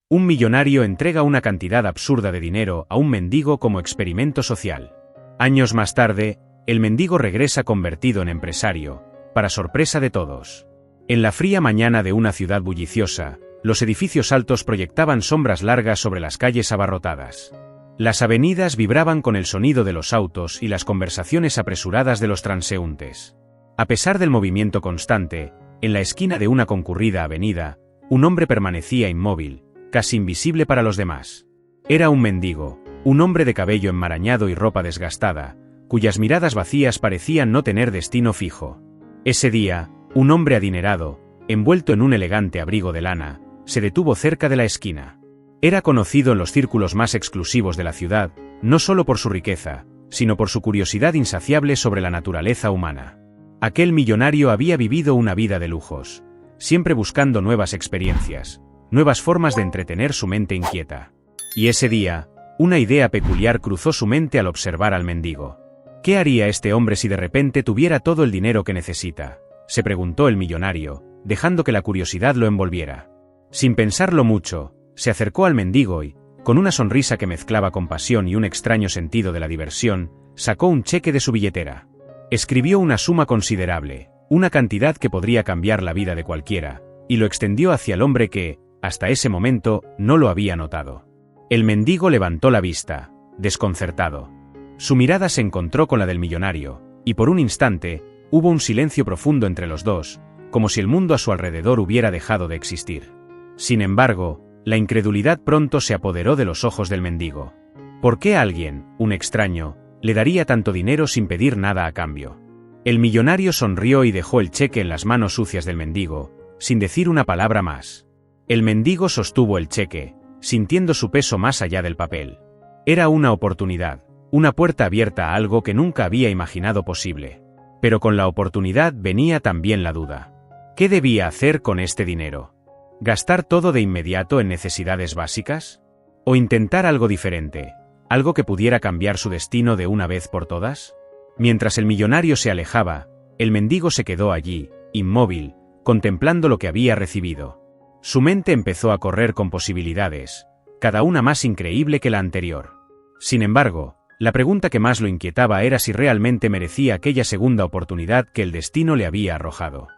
Un millonario entrega una cantidad absurda de dinero a un mendigo como experimento social. Años más tarde, el mendigo regresa convertido en empresario, para sorpresa de todos. En la fría mañana de una ciudad bulliciosa, los edificios altos proyectaban sombras largas sobre las calles abarrotadas. Las avenidas vibraban con el sonido de los autos y las conversaciones apresuradas de los transeúntes. A pesar del movimiento constante, en la esquina de una concurrida avenida, un hombre permanecía inmóvil, casi invisible para los demás. Era un mendigo, un hombre de cabello enmarañado y ropa desgastada, cuyas miradas vacías parecían no tener destino fijo. Ese día, un hombre adinerado, envuelto en un elegante abrigo de lana, se detuvo cerca de la esquina. Era conocido en los círculos más exclusivos de la ciudad, no solo por su riqueza, sino por su curiosidad insaciable sobre la naturaleza humana. Aquel millonario había vivido una vida de lujos, siempre buscando nuevas experiencias, nuevas formas de entretener su mente inquieta. Y ese día, una idea peculiar cruzó su mente al observar al mendigo. ¿Qué haría este hombre si de repente tuviera todo el dinero que necesita?, se preguntó el millonario, dejando que la curiosidad lo envolviera. Sin pensarlo mucho, se acercó al mendigo y, con una sonrisa que mezclaba compasión y un extraño sentido de la diversión, sacó un cheque de su billetera. Escribió una suma considerable, una cantidad que podría cambiar la vida de cualquiera, y lo extendió hacia el hombre que, hasta ese momento, no lo había notado. El mendigo levantó la vista, desconcertado. Su mirada se encontró con la del millonario, y por un instante, hubo un silencio profundo entre los dos, como si el mundo a su alrededor hubiera dejado de existir. Sin embargo, la incredulidad pronto se apoderó de los ojos del mendigo. ¿Por qué alguien, un extraño, le daría tanto dinero sin pedir nada a cambio? El millonario sonrió y dejó el cheque en las manos sucias del mendigo, sin decir una palabra más. El mendigo sostuvo el cheque, sintiendo su peso más allá del papel. Era una oportunidad, una puerta abierta a algo que nunca había imaginado posible. Pero con la oportunidad venía también la duda. ¿Qué debía hacer con este dinero? ¿Gastar todo de inmediato en necesidades básicas? ¿O intentar algo diferente, algo que pudiera cambiar su destino de una vez por todas? Mientras el millonario se alejaba, el mendigo se quedó allí, inmóvil, contemplando lo que había recibido. Su mente empezó a correr con posibilidades, cada una más increíble que la anterior. Sin embargo, la pregunta que más lo inquietaba era si realmente merecía aquella segunda oportunidad que el destino le había arrojado.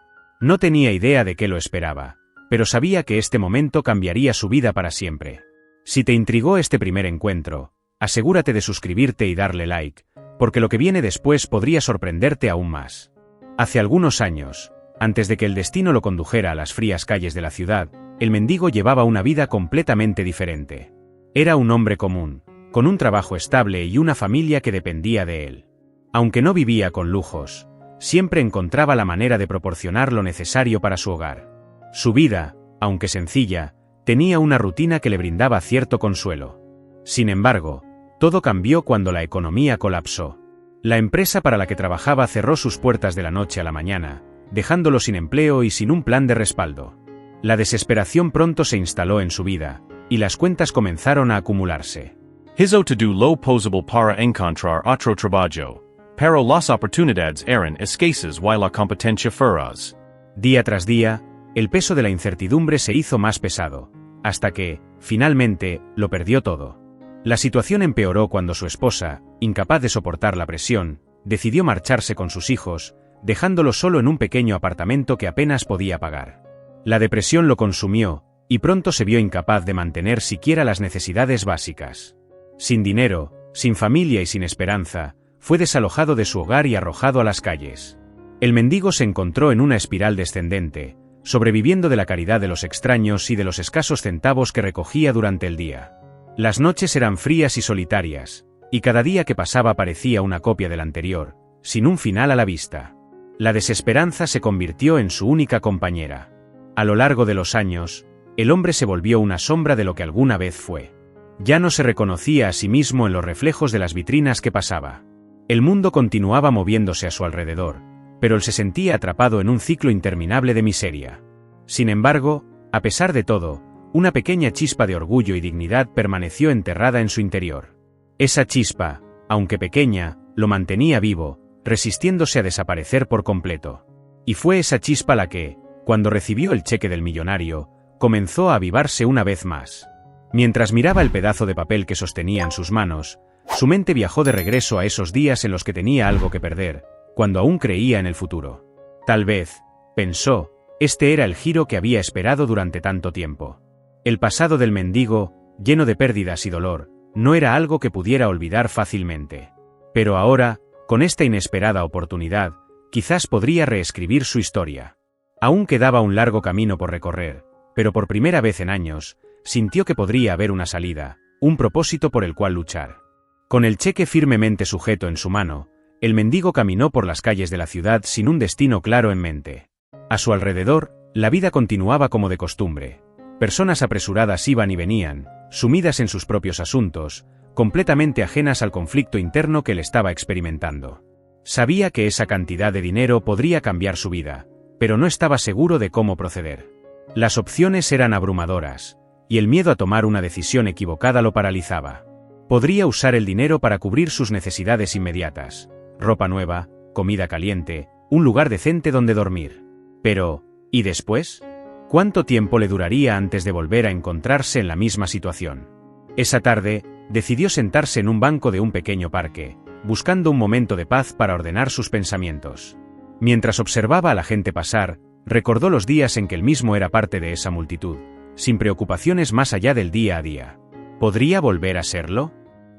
No tenía idea de qué lo esperaba, pero sabía que este momento cambiaría su vida para siempre. Si te intrigó este primer encuentro, asegúrate de suscribirte y darle like, porque lo que viene después podría sorprenderte aún más. Hace algunos años, antes de que el destino lo condujera a las frías calles de la ciudad, el mendigo llevaba una vida completamente diferente. Era un hombre común, con un trabajo estable y una familia que dependía de él. Aunque no vivía con lujos, siempre encontraba la manera de proporcionar lo necesario para su hogar. Su vida, aunque sencilla, tenía una rutina que le brindaba cierto consuelo. Sin embargo, todo cambió cuando la economía colapsó. La empresa para la que trabajaba cerró sus puertas de la noche a la mañana, dejándolo sin empleo y sin un plan de respaldo. La desesperación pronto se instaló en su vida, y las cuentas comenzaram a acumularse. Hizo tudo lo posible para encontrar otro trabajo, pero las oportunidades eran escasas y la competencia feroz. Día tras día, el peso de la incertidumbre se hizo más pesado, hasta que, finalmente, lo perdió todo. La situación empeoró cuando su esposa, incapaz de soportar la presión, decidió marcharse con sus hijos, dejándolo solo en un pequeño apartamento que apenas podía pagar. La depresión lo consumió, y pronto se vio incapaz de mantener siquiera las necesidades básicas. Sin dinero, sin familia y sin esperanza, fue desalojado de su hogar y arrojado a las calles. El mendigo se encontró en una espiral descendente, sobreviviendo de la caridad de los extraños y de los escasos centavos que recogía durante el día. Las noches eran frías y solitarias, y cada día que pasaba parecía una copia del anterior, sin un final a la vista. La desesperanza se convirtió en su única compañera. A lo largo de los años, el hombre se volvió una sombra de lo que alguna vez fue. Ya no se reconocía a sí mismo en los reflejos de las vitrinas que pasaba. El mundo continuaba moviéndose a su alrededor, pero él se sentía atrapado en un ciclo interminable de miseria. Sin embargo, a pesar de todo, una pequeña chispa de orgullo y dignidad permaneció enterrada en su interior. Esa chispa, aunque pequeña, lo mantenía vivo, resistiéndose a desaparecer por completo. Y fue esa chispa la que, cuando recibió el cheque del millonario, comenzó a avivarse una vez más. Mientras miraba el pedazo de papel que sostenía en sus manos, su mente viajó de regreso a esos días en los que tenía algo que perder, cuando aún creía en el futuro. Tal vez, pensó, este era el giro que había esperado durante tanto tiempo. El pasado del mendigo, lleno de pérdidas y dolor, no era algo que pudiera olvidar fácilmente. Pero ahora, con esta inesperada oportunidad, quizás podría reescribir su historia. Aún quedaba un largo camino por recorrer, pero por primera vez en años, sintió que podría haber una salida, un propósito por el cual luchar. Con el cheque firmemente sujeto en su mano, el mendigo caminó por las calles de la ciudad sin un destino claro en mente. A su alrededor, la vida continuaba como de costumbre. Personas apresuradas iban y venían, sumidas en sus propios asuntos, completamente ajenas al conflicto interno que él estaba experimentando. Sabía que esa cantidad de dinero podría cambiar su vida, pero no estaba seguro de cómo proceder. Las opciones eran abrumadoras, y el miedo a tomar una decisión equivocada lo paralizaba. Podría usar el dinero para cubrir sus necesidades inmediatas: ropa nueva, comida caliente, un lugar decente donde dormir. Pero, ¿y después? ¿Cuánto tiempo le duraría antes de volver a encontrarse en la misma situación? Esa tarde, decidió sentarse en un banco de un pequeño parque, buscando un momento de paz para ordenar sus pensamientos. Mientras observaba a la gente pasar, recordó los días en que él mismo era parte de esa multitud, sin preocupaciones más allá del día a día. ¿Podría volver a serlo?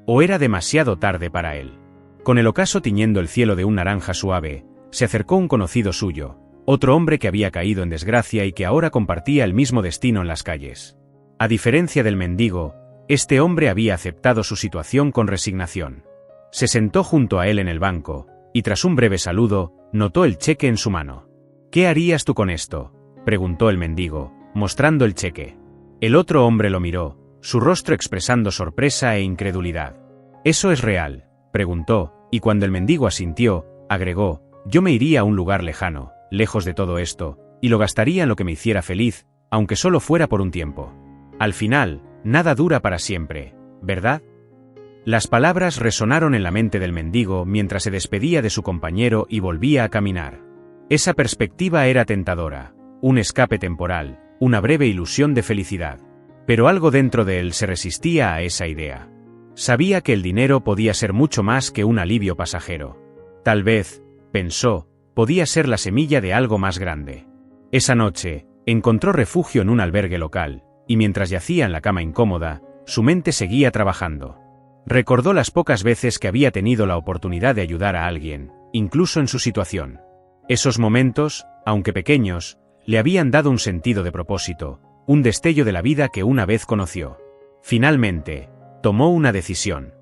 ¿O era demasiado tarde para él? Con el ocaso tiñendo el cielo de un naranja suave, se acercó un conocido suyo, otro hombre que había caído en desgracia y que ahora compartía el mismo destino en las calles. A diferencia del mendigo, este hombre había aceptado su situación con resignación. Se sentó junto a él en el banco, y tras un breve saludo, notó el cheque en su mano. «¿Qué harías tú con esto?», preguntó el mendigo, mostrando el cheque. El otro hombre lo miró, su rostro expresando sorpresa e incredulidad. «¿Eso es real?», preguntó, y cuando el mendigo asintió, agregó: «Yo me iría a un lugar lejano, lejos de todo esto, y lo gastaría en lo que me hiciera feliz, aunque solo fuera por un tiempo. Al final, nada dura para siempre, ¿verdad?». Las palabras resonaron en la mente del mendigo mientras se despedía de su compañero y volvía a caminar. Esa perspectiva era tentadora, un escape temporal, una breve ilusión de felicidad. Pero algo dentro de él se resistía a esa idea. Sabía que el dinero podía ser mucho más que un alivio pasajero. Tal vez, pensó, podía ser la semilla de algo más grande. Esa noche, encontró refugio en un albergue local, y mientras yacía en la cama incómoda, su mente seguía trabajando. Recordó las pocas veces que había tenido la oportunidad de ayudar a alguien, incluso en su situación. Esos momentos, aunque pequeños, le habían dado un sentido de propósito, un destello de la vida que una vez conoció. Finalmente, tomó una decisión.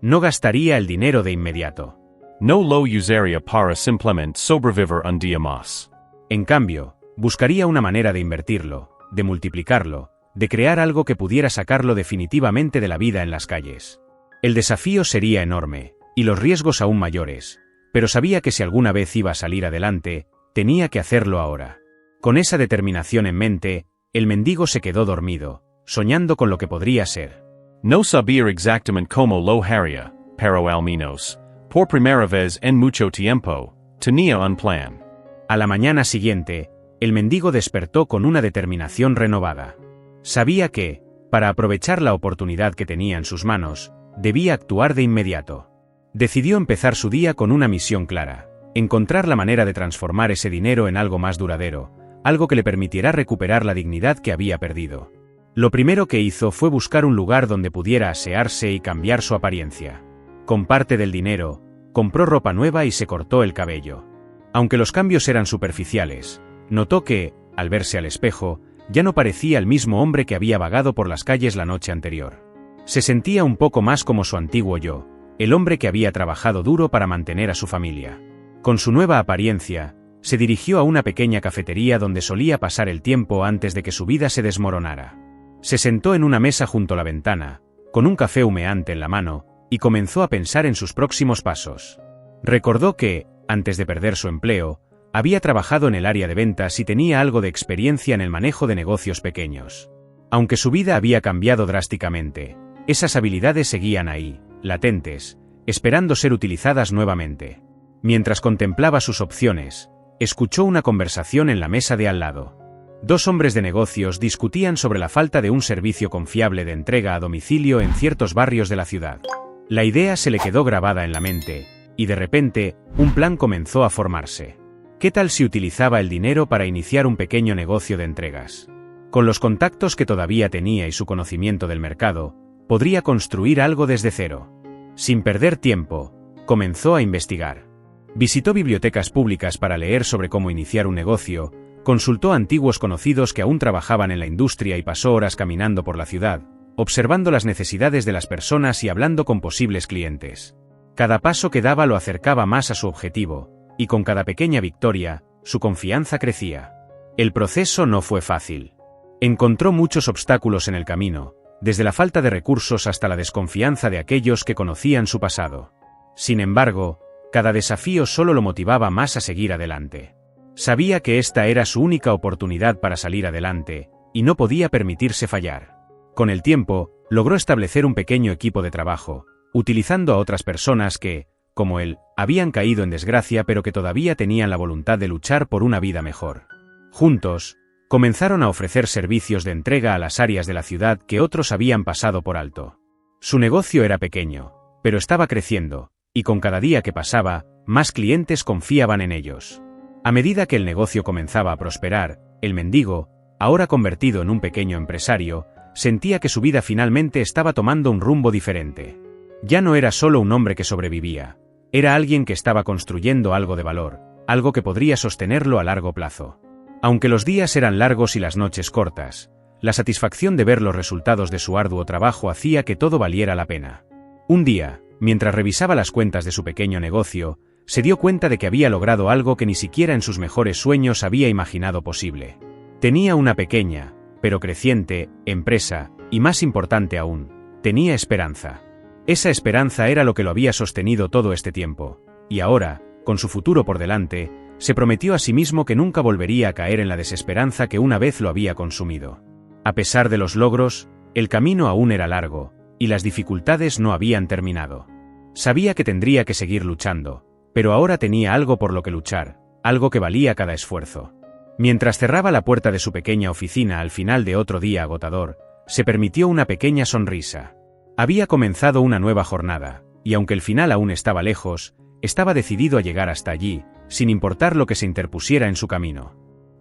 No gastaría el dinero de inmediato. No lo usaría para simplemente sobrevivir un día más. En cambio, buscaría una manera de invertirlo, de multiplicarlo, de crear algo que pudiera sacarlo definitivamente de la vida en las calles. El desafío sería enorme, y los riesgos aún mayores, pero sabía que si alguna vez iba a salir adelante, tenía que hacerlo ahora. Con esa determinación en mente, el mendigo se quedó dormido, soñando con lo que podría ser. No sabía exactamente cómo lo haría, pero al menos, por primera vez en mucho tiempo, tenía un plan. A la mañana siguiente, el mendigo despertó con una determinación renovada. Sabía que, para aprovechar la oportunidad que tenía en sus manos, debía actuar de inmediato. Decidió empezar su día con una misión clara: encontrar la manera de transformar ese dinero en algo más duradero, algo que le permitiera recuperar la dignidad que había perdido. Lo primero que hizo fue buscar un lugar donde pudiera asearse y cambiar su apariencia. Con parte del dinero, compró ropa nueva y se cortó el cabello. Aunque los cambios eran superficiales, notó que, al verse al espejo, ya no parecía el mismo hombre que había vagado por las calles la noche anterior. Se sentía un poco más como su antiguo yo, el hombre que había trabajado duro para mantener a su familia. Con su nueva apariencia, se dirigió a una pequeña cafetería donde solía pasar el tiempo antes de que su vida se desmoronara. Se sentó en una mesa junto a la ventana, con un café humeante en la mano, y comenzó a pensar en sus próximos pasos. Recordó que, antes de perder su empleo, había trabajado en el área de ventas y tenía algo de experiencia en el manejo de negocios pequeños. Aunque su vida había cambiado drásticamente, esas habilidades seguían ahí, latentes, esperando ser utilizadas nuevamente. Mientras contemplaba sus opciones, escuchó una conversación en la mesa de al lado. Dos hombres de negocios discutían sobre la falta de un servicio confiable de entrega a domicilio en ciertos barrios de la ciudad. La idea se le quedó grabada en la mente, y de repente, un plan comenzó a formarse. ¿Qué tal si utilizaba el dinero para iniciar un pequeño negocio de entregas? Con los contactos que todavía tenía y su conocimiento del mercado, podría construir algo desde cero. Sin perder tiempo, comenzó a investigar. Visitó bibliotecas públicas para leer sobre cómo iniciar un negocio, consultó a antiguos conocidos que aún trabajaban en la industria y pasó horas caminando por la ciudad, observando las necesidades de las personas y hablando con posibles clientes. Cada paso que daba lo acercaba más a su objetivo, y con cada pequeña victoria, su confianza crecía. El proceso no fue fácil. Encontró muchos obstáculos en el camino, desde la falta de recursos hasta la desconfianza de aquellos que conocían su pasado. Sin embargo, cada desafío solo lo motivaba más a seguir adelante. Sabía que esta era su única oportunidad para salir adelante, y no podía permitirse fallar. Con el tiempo, logró establecer un pequeño equipo de trabajo, utilizando a otras personas que, como él, habían caído en desgracia pero que todavía tenían la voluntad de luchar por una vida mejor. Juntos, comenzaron a ofrecer servicios de entrega a las áreas de la ciudad que otros habían pasado por alto. Su negocio era pequeño, pero estaba creciendo, y con cada día que pasaba, más clientes confiaban en ellos. A medida que el negocio comenzaba a prosperar, el mendigo, ahora convertido en un pequeño empresario, sentía que su vida finalmente estaba tomando un rumbo diferente. Ya no era solo un hombre que sobrevivía, era alguien que estaba construyendo algo de valor, algo que podría sostenerlo a largo plazo. Aunque los días eran largos y las noches cortas, la satisfacción de ver los resultados de su arduo trabajo hacía que todo valiera la pena. Un día, mientras revisaba las cuentas de su pequeño negocio, se dio cuenta de que había logrado algo que ni siquiera en sus mejores sueños había imaginado posible. Tenía una pequeña, pero creciente, empresa, y más importante aún, tenía esperanza. Esa esperanza era lo que lo había sostenido todo este tiempo, y ahora, con su futuro por delante, se prometió a sí mismo que nunca volvería a caer en la desesperanza que una vez lo había consumido. A pesar de los logros, el camino aún era largo, y las dificultades no habían terminado. Sabía que tendría que seguir luchando, pero ahora tenía algo por lo que luchar, algo que valía cada esfuerzo. Mientras cerraba la puerta de su pequeña oficina al final de otro día agotador, se permitió una pequeña sonrisa. Había comenzado una nueva jornada, y aunque el final aún estaba lejos, estaba decidido a llegar hasta allí, sin importar lo que se interpusiera en su camino.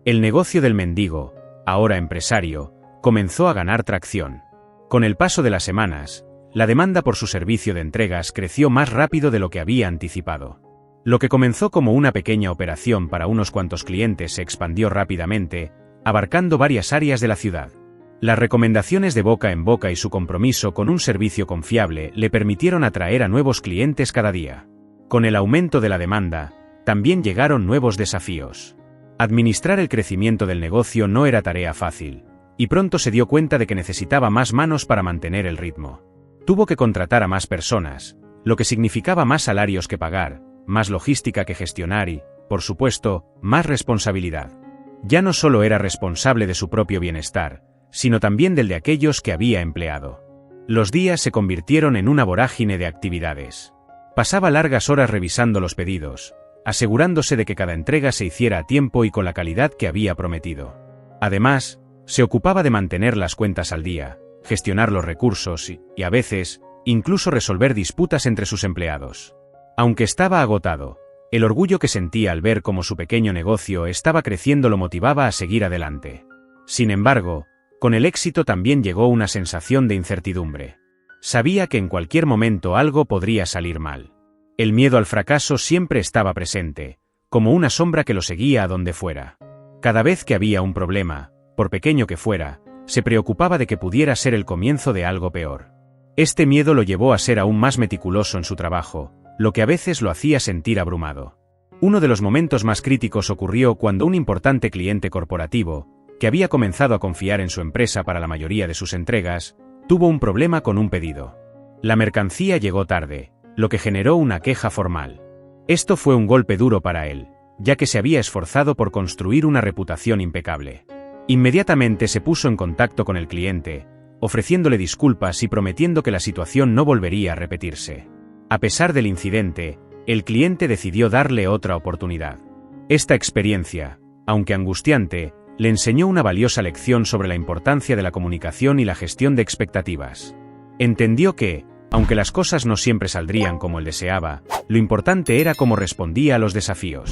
El negocio del mendigo, ahora empresario, comenzó a ganar tracción. Con el paso de las semanas, la demanda por su servicio de entregas creció más rápido de lo que había anticipado. Lo que comenzó como una pequeña operación para unos cuantos clientes se expandió rápidamente, abarcando varias áreas de la ciudad. Las recomendaciones de boca en boca y su compromiso con un servicio confiable le permitieron atraer a nuevos clientes cada día. Con el aumento de la demanda, también llegaron nuevos desafíos. Administrar el crecimiento del negocio no era tarea fácil, y pronto se dio cuenta de que necesitaba más manos para mantener el ritmo. Tuvo que contratar a más personas, lo que significaba más salarios que pagar, más logística que gestionar y, por supuesto, más responsabilidad. Ya no solo era responsable de su propio bienestar, sino también del de aquellos que había empleado. Los días se convirtieron en una vorágine de actividades. Pasaba largas horas revisando los pedidos, asegurándose de que cada entrega se hiciera a tiempo y con la calidad que había prometido. Además, se ocupaba de mantener las cuentas al día, gestionar los recursos y a veces, incluso resolver disputas entre sus empleados. Aunque estaba agotado, el orgullo que sentía al ver cómo su pequeño negocio estaba creciendo lo motivaba a seguir adelante. Sin embargo, con el éxito también llegó una sensación de incertidumbre. Sabía que en cualquier momento algo podría salir mal. El miedo al fracaso siempre estaba presente, como una sombra que lo seguía a donde fuera. Cada vez que había un problema, por pequeño que fuera, se preocupaba de que pudiera ser el comienzo de algo peor. Este miedo lo llevó a ser aún más meticuloso en su trabajo, lo que a veces lo hacía sentir abrumado. Uno de los momentos más críticos ocurrió cuando un importante cliente corporativo, que había comenzado a confiar en su empresa para la mayoría de sus entregas, tuvo un problema con un pedido. La mercancía llegó tarde, lo que generó una queja formal. Esto fue un golpe duro para él, ya que se había esforzado por construir una reputación impecable. Inmediatamente se puso en contacto con el cliente, ofreciéndole disculpas y prometiendo que la situación no volvería a repetirse. A pesar del incidente, el cliente decidió darle otra oportunidad. Esta experiencia, aunque angustiante, Le enseñó una valiosa lección sobre la importancia de la comunicación y la gestión de expectativas. Entendió que, aunque las cosas no siempre saldrían como él deseaba, lo importante era cómo respondía a los desafíos.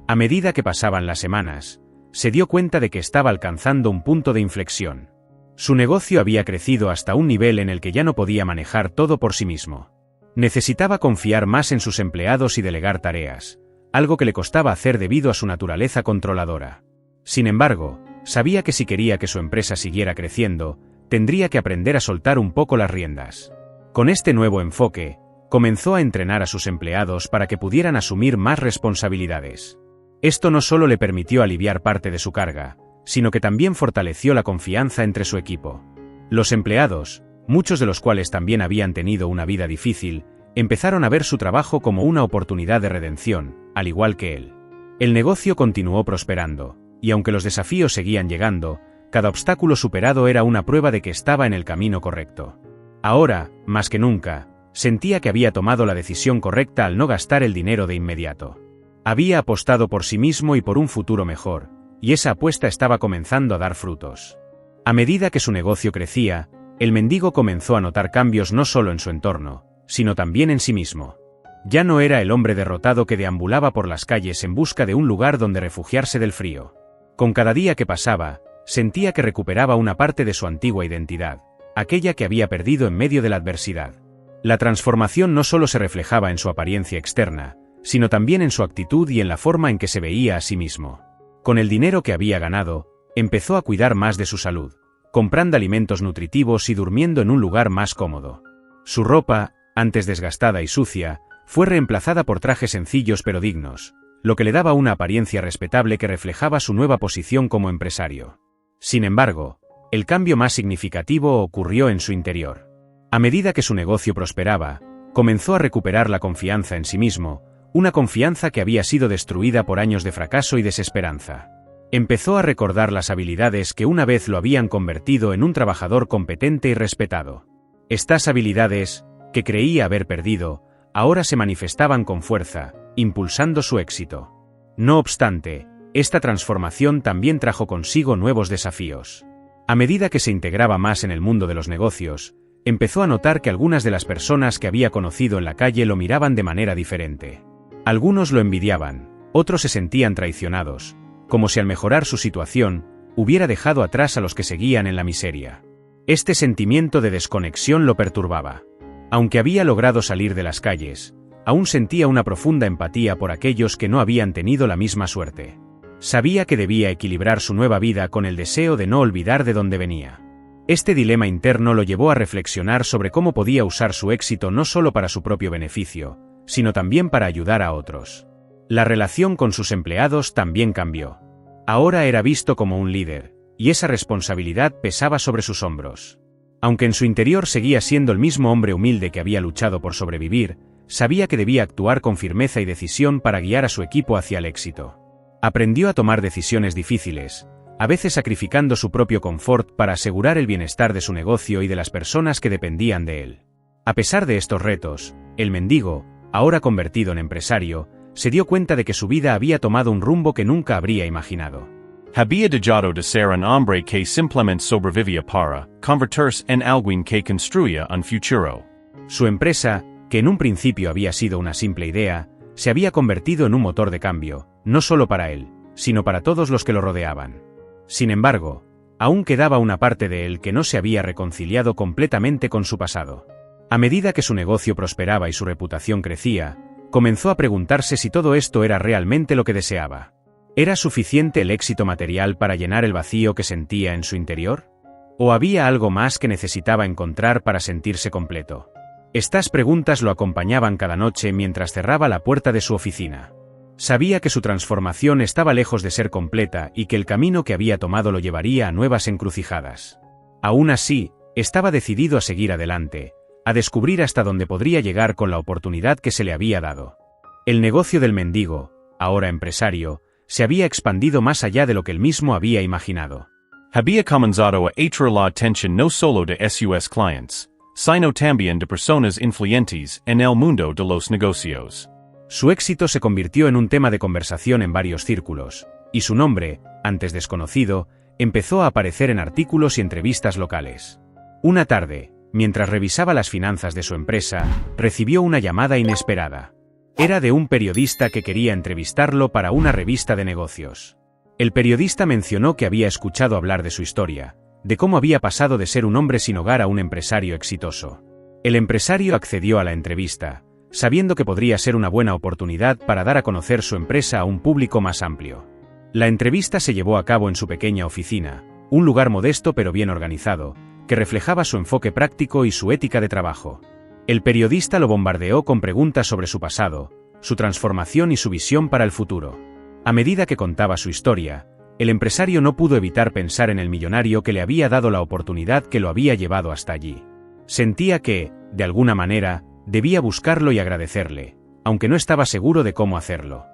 A medida que pasaban las semanas, se dio cuenta de que estaba alcanzando un punto de inflexión. Su negocio había crecido hasta un nivel en el que ya no podía manejar todo por sí mismo. Necesitaba confiar más en sus empleados y delegar tareas, algo que le costaba hacer debido a su naturaleza controladora. Sin embargo, sabía que si quería que su empresa siguiera creciendo, tendría que aprender a soltar un poco las riendas. Con este nuevo enfoque, comenzó a entrenar a sus empleados para que pudieran asumir más responsabilidades. Esto no solo le permitió aliviar parte de su carga, sino que también fortaleció la confianza entre su equipo. Los empleados, muchos de los cuales también habían tenido una vida difícil, empezaron a ver su trabajo como una oportunidad de redención, al igual que él. El negocio continuó prosperando, y aunque los desafíos seguían llegando, cada obstáculo superado era una prueba de que estaba en el camino correcto. Ahora, más que nunca, sentía que había tomado la decisión correcta al no gastar el dinero de inmediato. Había apostado por sí mismo y por un futuro mejor, y esa apuesta estaba comenzando a dar frutos. A medida que su negocio crecía, el mendigo comenzó a notar cambios no solo en su entorno, sino también en sí mismo. Ya no era el hombre derrotado que deambulaba por las calles en busca de un lugar donde refugiarse del frío. Con cada día que pasaba, sentía que recuperaba una parte de su antigua identidad, aquella que había perdido en medio de la adversidad. La transformación no solo se reflejaba en su apariencia externa, sino también en su actitud y en la forma en que se veía a sí mismo. Con el dinero que había ganado, empezó a cuidar más de su salud, comprando alimentos nutritivos y durmiendo en un lugar más cómodo. Su ropa, antes desgastada y sucia, fue reemplazada por trajes sencillos pero dignos, lo que le daba una apariencia respetable que reflejaba su nueva posición como empresario. Sin embargo, el cambio más significativo ocurrió en su interior. A medida que su negocio prosperaba, comenzó a recuperar la confianza en sí mismo, una confianza que había sido destruida por años de fracaso y desesperanza. Empezó a recordar las habilidades que una vez lo habían convertido en un trabajador competente y respetado. Estas habilidades, que creía haber perdido, ahora se manifestaban con fuerza, impulsando su éxito. No obstante, esta transformación también trajo consigo nuevos desafíos. A medida que se integraba más en el mundo de los negocios, empezó a notar que algunas de las personas que había conocido en la calle lo miraban de manera diferente. Algunos lo envidiaban, otros se sentían traicionados, como si al mejorar su situación, hubiera dejado atrás a los que seguían en la miseria. Este sentimiento de desconexión lo perturbaba. Aunque había logrado salir de las calles, aún sentía una profunda empatía por aquellos que no habían tenido la misma suerte. Sabía que debía equilibrar su nueva vida con el deseo de no olvidar de dónde venía. Este dilema interno lo llevó a reflexionar sobre cómo podía usar su éxito no solo para su propio beneficio, sino también para ayudar a otros. La relación con sus empleados también cambió. Ahora era visto como un líder, y esa responsabilidad pesaba sobre sus hombros. Aunque en su interior seguía siendo el mismo hombre humilde que había luchado por sobrevivir, sabía que debía actuar con firmeza y decisión para guiar a su equipo hacia el éxito. Aprendió a tomar decisiones difíciles, a veces sacrificando su propio confort para asegurar el bienestar de su negocio y de las personas que dependían de él. A pesar de estos retos, el mendigo, ahora convertido en empresario, se dio cuenta de que su vida había tomado un rumbo que nunca habría imaginado. Había dejado de ser un hombre que simplemente sobrevivía para convertirse en alguien que construía un futuro. Su empresa, que en un principio había sido una simple idea, se había convertido en un motor de cambio, no solo para él, sino para todos los que lo rodeaban. Sin embargo, aún quedaba una parte de él que no se había reconciliado completamente con su pasado. A medida que su negocio prosperaba y su reputación crecía, comenzó a preguntarse si todo esto era realmente lo que deseaba. ¿Era suficiente el éxito material para llenar el vacío que sentía en su interior? ¿O había algo más que necesitaba encontrar para sentirse completo? Estas preguntas lo acompañaban cada noche mientras cerraba la puerta de su oficina. Sabía que su transformación estaba lejos de ser completa y que el camino que había tomado lo llevaría a nuevas encrucijadas. Aún así, estaba decidido a seguir adelante, a descubrir hasta dónde podría llegar con la oportunidad que se le había dado. El negocio del mendigo, ahora empresario, se había expandido más allá de lo que él mismo había imaginado. Había comenzado a atraer la atención no solo de sus clientes, sino también de personas influyentes en el mundo de los negocios. Su éxito se convirtió en un tema de conversación en varios círculos, y su nombre, antes desconocido, empezó a aparecer en artículos y entrevistas locales. Una tarde, mientras revisaba las finanzas de su empresa, recibió una llamada inesperada. Era de un periodista que quería entrevistarlo para una revista de negocios. El periodista mencionó que había escuchado hablar de su historia, de cómo había pasado de ser un hombre sin hogar a un empresario exitoso. El empresario accedió a la entrevista, sabiendo que podría ser una buena oportunidad para dar a conocer su empresa a un público más amplio. La entrevista se llevó a cabo en su pequeña oficina, un lugar modesto pero bien organizado, que reflejaba su enfoque práctico y su ética de trabajo. El periodista lo bombardeó con preguntas sobre su pasado, su transformación y su visión para el futuro. A medida que contaba su historia, el empresario no pudo evitar pensar en el millonario que le había dado la oportunidad que lo había llevado hasta allí. Sentía que, de alguna manera, debía buscarlo y agradecerle, aunque no estaba seguro de cómo hacerlo.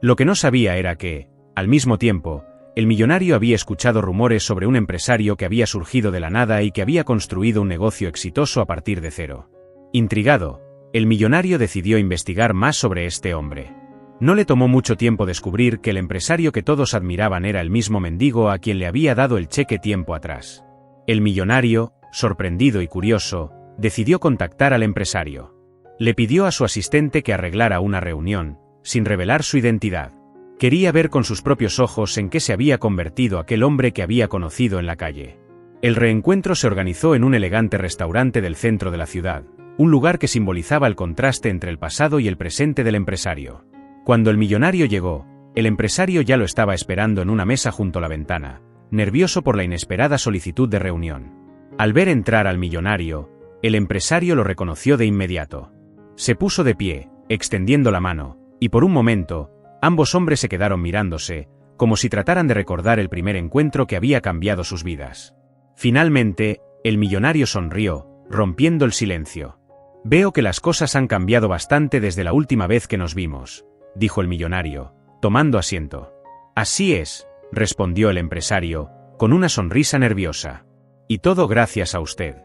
Lo que no sabía era que, al mismo tiempo, el millonario había escuchado rumores sobre un empresario que había surgido de la nada y que había construido un negocio exitoso a partir de cero. Intrigado, el millonario decidió investigar más sobre este hombre. No le tomó mucho tiempo descubrir que el empresario que todos admiraban era el mismo mendigo a quien le había dado el cheque tiempo atrás. El millonario, sorprendido y curioso, decidió contactar al empresario. Le pidió a su asistente que arreglara una reunión, sin revelar su identidad. Quería ver con sus propios ojos en qué se había convertido aquel hombre que había conocido en la calle. El reencuentro se organizó en un elegante restaurante del centro de la ciudad, un lugar que simbolizaba el contraste entre el pasado y el presente del empresario. Cuando el millonario llegó, el empresario ya lo estaba esperando en una mesa junto a la ventana, nervioso por la inesperada solicitud de reunión. Al ver entrar al millonario, el empresario lo reconoció de inmediato. Se puso de pie, extendiendo la mano, y por un momento, ambos hombres se quedaron mirándose, como si trataran de recordar el primer encuentro que había cambiado sus vidas. Finalmente, el millonario sonrió, rompiendo el silencio. «Veo que las cosas han cambiado bastante desde la última vez que nos vimos», dijo el millonario, tomando asiento. «Así es», respondió el empresario, con una sonrisa nerviosa. «Y todo gracias a usted».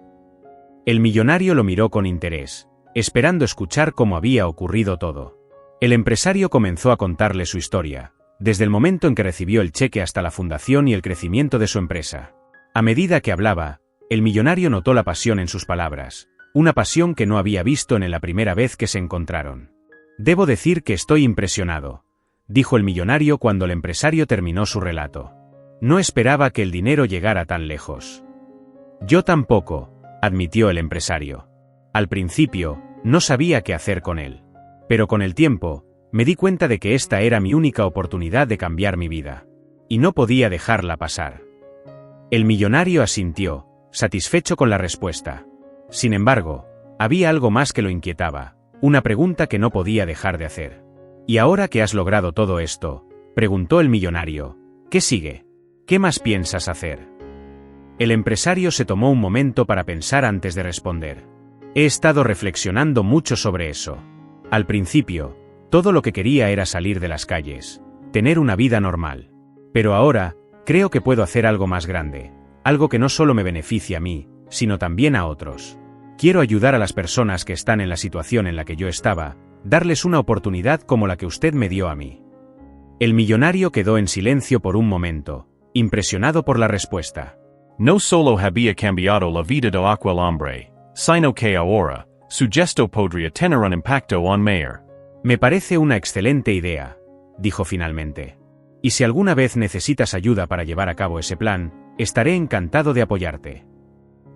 El millonario lo miró con interés, esperando escuchar cómo había ocurrido todo. El empresario comenzó a contarle su historia, desde el momento en que recibió el cheque hasta la fundación y el crecimiento de su empresa. A medida que hablaba, el millonario notó la pasión en sus palabras, una pasión que no había visto en la primera vez que se encontraron. «Debo decir que estoy impresionado», dijo el millonario cuando el empresario terminó su relato. «No esperaba que el dinero llegara tan lejos». «Yo tampoco», admitió el empresario. «Al principio, no sabía qué hacer con él. Pero con el tiempo, me di cuenta de que esta era mi única oportunidad de cambiar mi vida. Y no podía dejarla pasar». El millonario asintió, satisfecho con la respuesta. Sin embargo, había algo más que lo inquietaba, una pregunta que no podía dejar de hacer. «¿Y ahora que has logrado todo esto?», preguntó el millonario, «¿qué sigue? ¿Qué más piensas hacer?». El empresario se tomó un momento para pensar antes de responder. «He estado reflexionando mucho sobre eso. Al principio, todo lo que quería era salir de las calles, tener una vida normal. Pero ahora, creo que puedo hacer algo más grande, algo que no solo me beneficie a mí, sino también a otros. Quiero ayudar a las personas que están en la situación en la que yo estaba, darles una oportunidad como la que usted me dio a mí». El millonario quedó en silencio por un momento, impresionado por la respuesta. No solo había cambiado la vida de aquel hombre, sino que ahora, su gesto podría tener un impacto on mayor. «Me parece una excelente idea», dijo finalmente. «Y si alguna vez necesitas ayuda para llevar a cabo ese plan, estaré encantado de apoyarte».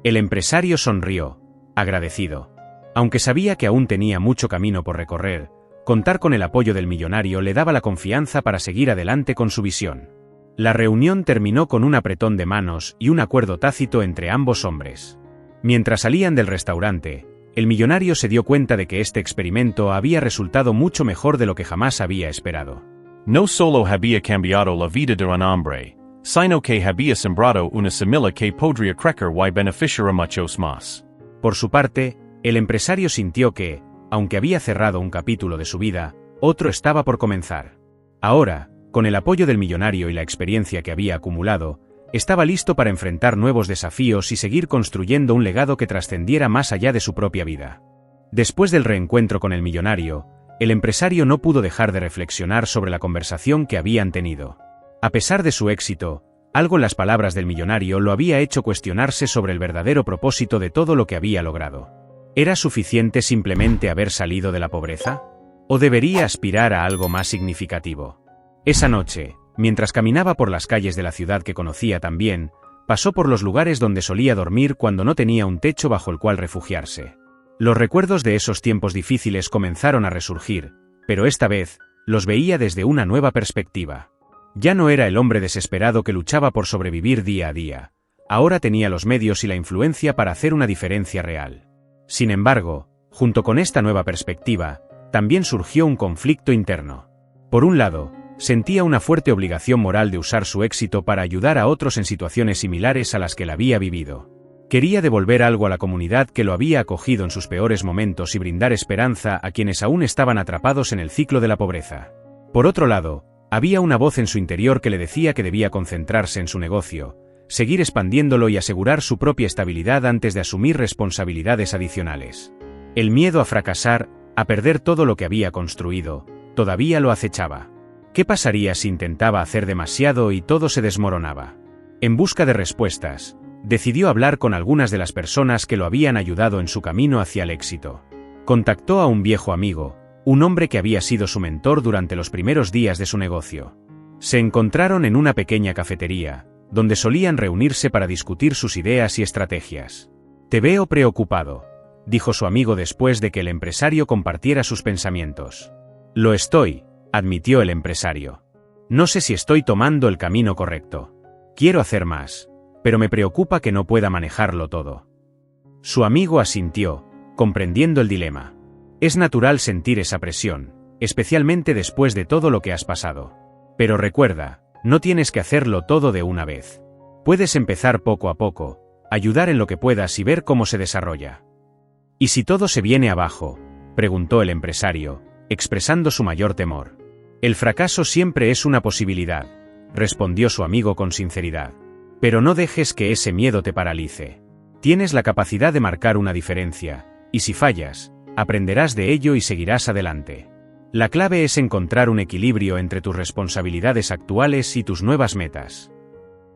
El empresario sonrió, agradecido. Aunque sabía que aún tenía mucho camino por recorrer, contar con el apoyo del millonario le daba la confianza para seguir adelante con su visión. La reunión terminó con un apretón de manos y un acuerdo tácito entre ambos hombres. Mientras salían del restaurante, el millonario se dio cuenta de que este experimento había resultado mucho mejor de lo que jamás había esperado. No solo había cambiado la vida de un hombre, sino que había sembrado una semilla que podría crecer y beneficiar a muchos más. Por su parte, el empresario sintió que, aunque había cerrado un capítulo de su vida, otro estaba por comenzar. Ahora, con el apoyo del millonario y la experiencia que había acumulado, estaba listo para enfrentar nuevos desafíos y seguir construyendo un legado que trascendiera más allá de su propia vida. Después del reencuentro con el millonario, el empresario no pudo dejar de reflexionar sobre la conversación que habían tenido. A pesar de su éxito, algo en las palabras del millonario lo había hecho cuestionarse sobre el verdadero propósito de todo lo que había logrado. ¿Era suficiente simplemente haber salido de la pobreza? ¿O debería aspirar a algo más significativo? Esa noche, mientras caminaba por las calles de la ciudad que conocía tan bien, pasó por los lugares donde solía dormir cuando no tenía un techo bajo el cual refugiarse. Los recuerdos de esos tiempos difíciles comenzaron a resurgir, pero esta vez, los veía desde una nueva perspectiva. Ya no era el hombre desesperado que luchaba por sobrevivir día a día. Ahora tenía los medios y la influencia para hacer una diferencia real. Sin embargo, junto con esta nueva perspectiva, también surgió un conflicto interno. Por un lado, sentía una fuerte obligación moral de usar su éxito para ayudar a otros en situaciones similares a las que él había vivido. Quería devolver algo a la comunidad que lo había acogido en sus peores momentos y brindar esperanza a quienes aún estaban atrapados en el ciclo de la pobreza. Por otro lado, había una voz en su interior que le decía que debía concentrarse en su negocio, seguir expandiéndolo y asegurar su propia estabilidad antes de asumir responsabilidades adicionales. El miedo a fracasar, a perder todo lo que había construido, todavía lo acechaba. ¿Qué pasaría si intentaba hacer demasiado y todo se desmoronaba? En busca de respuestas, decidió hablar con algunas de las personas que lo habían ayudado en su camino hacia el éxito. Contactó a un viejo amigo, un hombre que había sido su mentor durante los primeros días de su negocio. Se encontraron en una pequeña cafetería, donde solían reunirse para discutir sus ideas y estrategias. «Te veo preocupado», dijo su amigo después de que el empresario compartiera sus pensamientos. «Lo estoy», admitió el empresario. «No sé si estoy tomando el camino correcto. Quiero hacer más, pero me preocupa que no pueda manejarlo todo». Su amigo asintió, comprendiendo el dilema. Es natural sentir esa presión, especialmente después de todo lo que has pasado. Pero recuerda, no tienes que hacerlo todo de una vez. Puedes empezar poco a poco, ayudar en lo que puedas y ver cómo se desarrolla. ¿Y si todo se viene abajo?, preguntó el empresario, expresando su mayor temor. El fracaso siempre es una posibilidad, respondió su amigo con sinceridad. Pero no dejes que ese miedo te paralice. Tienes la capacidad de marcar una diferencia, y si fallas, aprenderás de ello y seguirás adelante. La clave es encontrar un equilibrio entre tus responsabilidades actuales y tus nuevas metas.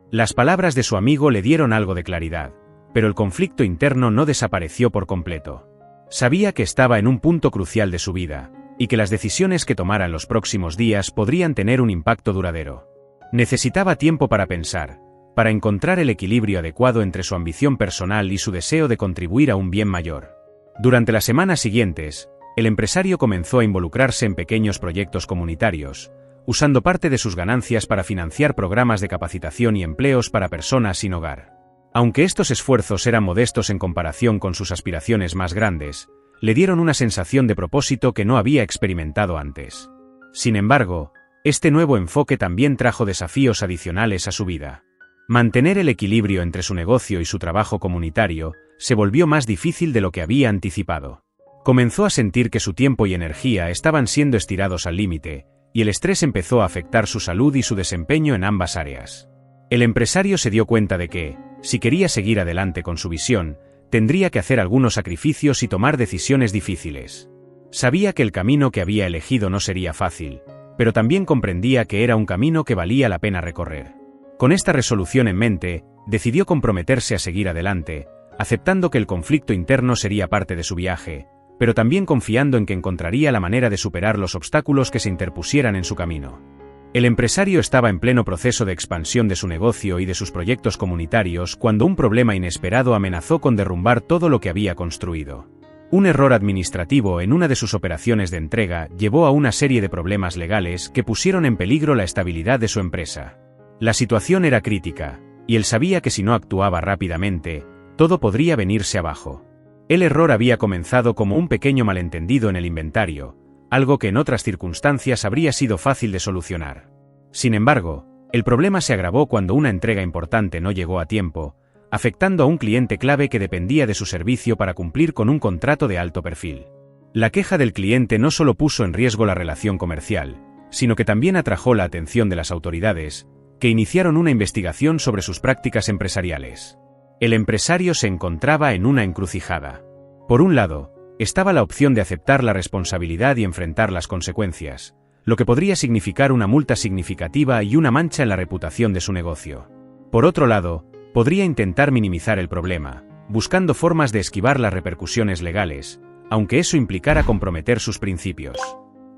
Las palabras de su amigo le dieron algo de claridad, pero el conflicto interno no desapareció por completo. Sabía que estaba en un punto crucial de su vida, y que las decisiones que tomara en los próximos días podrían tener un impacto duradero. Necesitaba tiempo para pensar, para encontrar el equilibrio adecuado entre su ambición personal y su deseo de contribuir a un bien mayor. Durante las semanas siguientes, el empresario comenzó a involucrarse en pequeños proyectos comunitarios, usando parte de sus ganancias para financiar programas de capacitación y empleos para personas sin hogar. Aunque estos esfuerzos eran modestos en comparación con sus aspiraciones más grandes, le dieron una sensación de propósito que no había experimentado antes. Sin embargo, este nuevo enfoque también trajo desafíos adicionales a su vida. Mantener el equilibrio entre su negocio y su trabajo comunitario se volvió más difícil de lo que había anticipado. Comenzó a sentir que su tiempo y energía estaban siendo estirados al límite, y el estrés empezó a afectar su salud y su desempeño en ambas áreas. El empresario se dio cuenta de que, si quería seguir adelante con su visión, tendría que hacer algunos sacrificios y tomar decisiones difíciles. Sabía que el camino que había elegido no sería fácil, pero también comprendía que era un camino que valía la pena recorrer. Con esta resolución en mente, decidió comprometerse a seguir adelante, aceptando que el conflicto interno sería parte de su viaje, pero también confiando en que encontraría la manera de superar los obstáculos que se interpusieran en su camino. El empresario estaba en pleno proceso de expansión de su negocio y de sus proyectos comunitarios cuando un problema inesperado amenazó con derrumbar todo lo que había construido. Un error administrativo en una de sus operaciones de entrega llevó a una serie de problemas legales que pusieron en peligro la estabilidad de su empresa. La situación era crítica, y él sabía que si no actuaba rápidamente, todo podría venirse abajo. El error había comenzado como un pequeño malentendido en el inventario, algo que en otras circunstancias habría sido fácil de solucionar. Sin embargo, el problema se agravó cuando una entrega importante no llegó a tiempo, afectando a un cliente clave que dependía de su servicio para cumplir con un contrato de alto perfil. La queja del cliente no solo puso en riesgo la relación comercial, sino que también atrajo la atención de las autoridades, que iniciaron una investigación sobre sus prácticas empresariales. El empresario se encontraba en una encrucijada. Por un lado, estaba la opción de aceptar la responsabilidad y enfrentar las consecuencias, lo que podría significar una multa significativa y una mancha en la reputación de su negocio. Por otro lado, podría intentar minimizar el problema, buscando formas de esquivar las repercusiones legales, aunque eso implicara comprometer sus principios.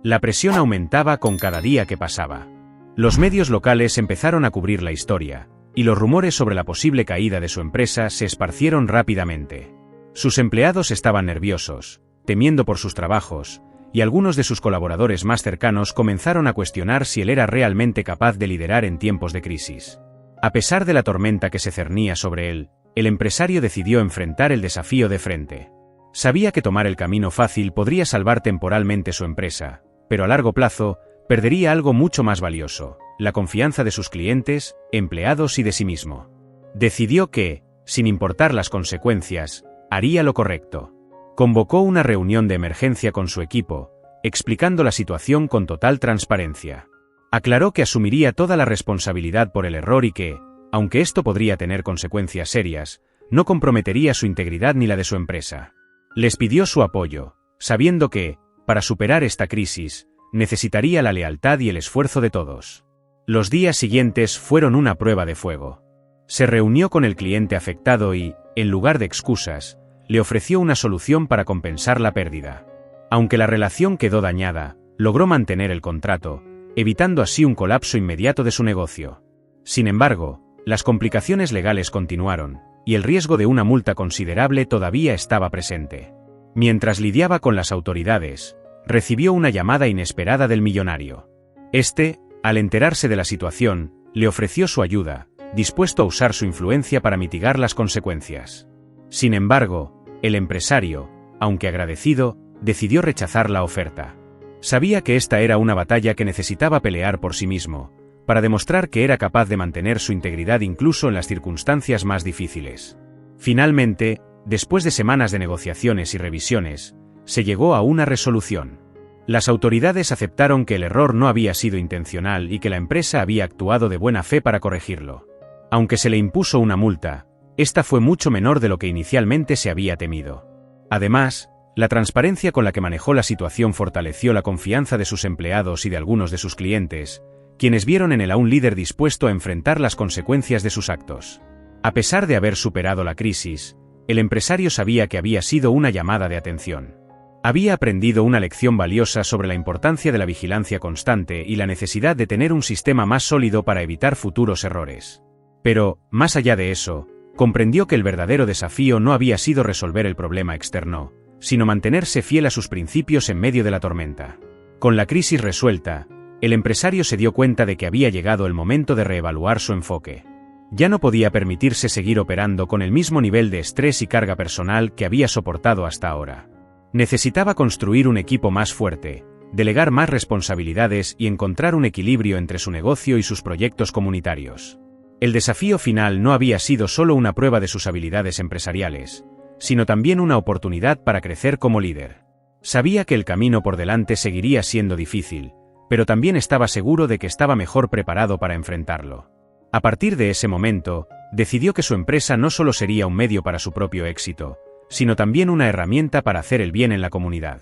La presión aumentaba con cada día que pasaba. Los medios locales empezaron a cubrir la historia, y los rumores sobre la posible caída de su empresa se esparcieron rápidamente. Sus empleados estaban nerviosos, temiendo por sus trabajos, y algunos de sus colaboradores más cercanos comenzaron a cuestionar si él era realmente capaz de liderar en tiempos de crisis. A pesar de la tormenta que se cernía sobre él, el empresario decidió enfrentar el desafío de frente. Sabía que tomar el camino fácil podría salvar temporalmente su empresa, pero a largo plazo, perdería algo mucho más valioso: la confianza de sus clientes, empleados y de sí mismo. Decidió que, sin importar las consecuencias, haría lo correcto. Convocó una reunión de emergencia con su equipo, explicando la situación con total transparencia. Aclaró que asumiría toda la responsabilidad por el error y que, aunque esto podría tener consecuencias serias, no comprometería su integridad ni la de su empresa. Les pidió su apoyo, sabiendo que, para superar esta crisis, necesitaría la lealtad y el esfuerzo de todos. Los días siguientes fueron una prueba de fuego. Se reunió con el cliente afectado y, en lugar de excusas, le ofreció una solución para compensar la pérdida. Aunque la relación quedó dañada, logró mantener el contrato, evitando así un colapso inmediato de su negocio. Sin embargo, las complicaciones legales continuaron, y el riesgo de una multa considerable todavía estaba presente. Mientras lidiaba con las autoridades, recibió una llamada inesperada del millonario. Este, al enterarse de la situación, le ofreció su ayuda, dispuesto a usar su influencia para mitigar las consecuencias. Sin embargo, el empresario, aunque agradecido, decidió rechazar la oferta. Sabía que esta era una batalla que necesitaba pelear por sí mismo, para demostrar que era capaz de mantener su integridad incluso en las circunstancias más difíciles. Finalmente, después de semanas de negociaciones y revisiones, se llegó a una resolución. Las autoridades aceptaron que el error no había sido intencional y que la empresa había actuado de buena fe para corregirlo. Aunque se le impuso una multa, esta fue mucho menor de lo que inicialmente se había temido. Además, la transparencia con la que manejó la situación fortaleció la confianza de sus empleados y de algunos de sus clientes, quienes vieron en él a un líder dispuesto a enfrentar las consecuencias de sus actos. A pesar de haber superado la crisis, el empresario sabía que había sido una llamada de atención. Había aprendido una lección valiosa sobre la importancia de la vigilancia constante y la necesidad de tener un sistema más sólido para evitar futuros errores. Pero, más allá de eso, comprendió que el verdadero desafío no había sido resolver el problema externo, sino mantenerse fiel a sus principios en medio de la tormenta. Con la crisis resuelta, el empresario se dio cuenta de que había llegado el momento de reevaluar su enfoque. Ya no podía permitirse seguir operando con el mismo nivel de estrés y carga personal que había soportado hasta ahora. Necesitaba construir un equipo más fuerte, delegar más responsabilidades y encontrar un equilibrio entre su negocio y sus proyectos comunitarios. El desafío final no había sido solo una prueba de sus habilidades empresariales, sino también una oportunidad para crecer como líder. Sabía que el camino por delante seguiría siendo difícil, pero también estaba seguro de que estaba mejor preparado para enfrentarlo. A partir de ese momento, decidió que su empresa no solo sería un medio para su propio éxito, sino también una herramienta para hacer el bien en la comunidad.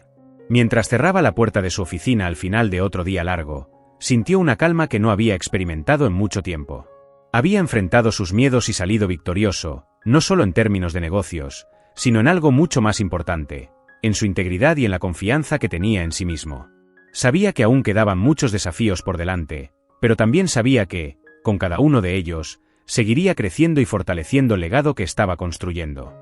Mientras cerraba la puerta de su oficina al final de otro día largo, sintió una calma que no había experimentado en mucho tiempo. Había enfrentado sus miedos y salido victorioso, no solo en términos de negocios, sino en algo mucho más importante, en su integridad y en la confianza que tenía en sí mismo. Sabía que aún quedaban muchos desafíos por delante, pero también sabía que, con cada uno de ellos, seguiría creciendo y fortaleciendo el legado que estaba construyendo.